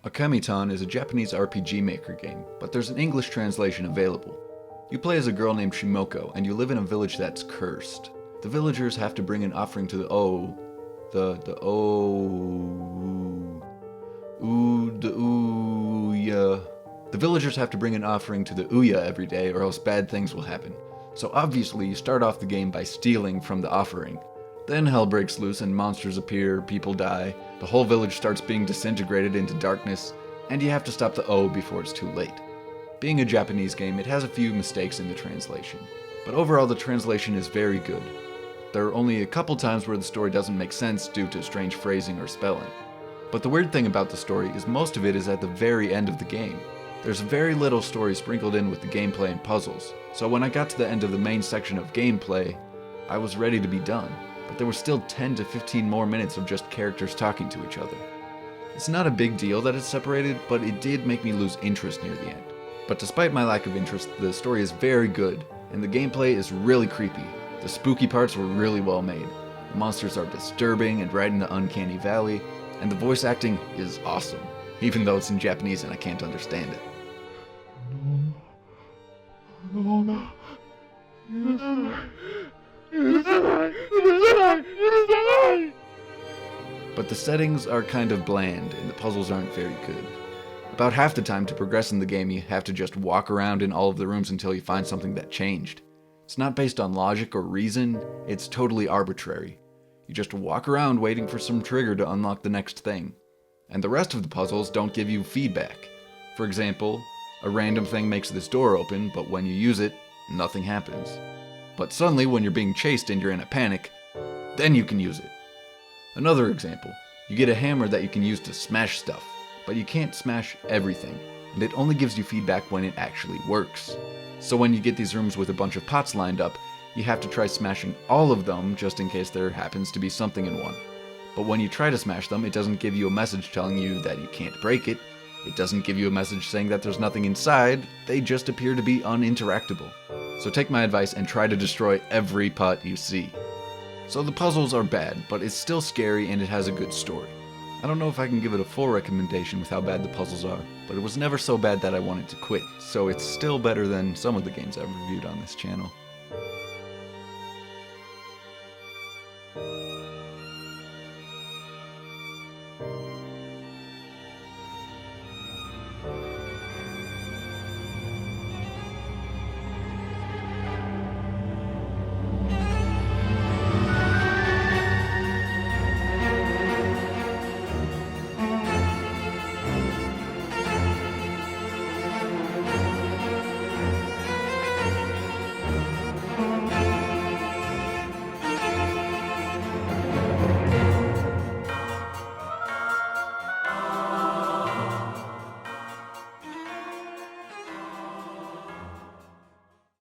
Akemi is a Japanese RPG Maker game, but there's an English translation available. You play as a girl named Shimoko, and you live in a village that's cursed. The villagers have to bring an offering to the Ouya. The villagers have to bring an offering to the Ouya every day, or else bad things will happen. So obviously you start off the game by stealing from the offering. Then hell breaks loose and monsters appear, people die, the whole village starts being disintegrated into darkness, and you have to stop the O before it's too late. Being a Japanese game, it has a few mistakes in the translation, but overall the translation is very good. There are only a couple times where the story doesn't make sense due to strange phrasing or spelling. But the weird thing about the story is most of it is at the very end of the game. There's very little story sprinkled in with the gameplay and puzzles, so when I got to the end of the main section of gameplay, I was ready to be done. But there were still 10 to 15 more minutes of just characters talking to each other. It's not a big deal that it's separated, but it did make me lose interest near the end. But despite my lack of interest, the story is very good, and the gameplay is really creepy. The spooky parts were really well made. The monsters are disturbing and right in the uncanny valley, and the voice acting is awesome, even though it's in Japanese and I can't understand it. But the settings are kind of bland, and the puzzles aren't very good. About half the time to progress in the game, you have to just walk around in all of the rooms until you find something that changed. It's not based on logic or reason, it's totally arbitrary. You just walk around waiting for some trigger to unlock the next thing. And the rest of the puzzles don't give you feedback. For example, a random thing makes this door open, but when you use it, nothing happens. But suddenly, when you're being chased and you're in a panic, then you can use it. Another example, you get a hammer that you can use to smash stuff, but you can't smash everything, and it only gives you feedback when it actually works. So when you get these rooms with a bunch of pots lined up, you have to try smashing all of them just in case there happens to be something in one. But when you try to smash them, it doesn't give you a message telling you that you can't break it. It doesn't give you a message saying that there's nothing inside, they just appear to be uninteractable. So take my advice and try to destroy every pot you see. So the puzzles are bad, but it's still scary and it has a good story. I don't know if I can give it a full recommendation with how bad the puzzles are, but it was never so bad that I wanted to quit, so it's still better than some of the games I've reviewed on this channel.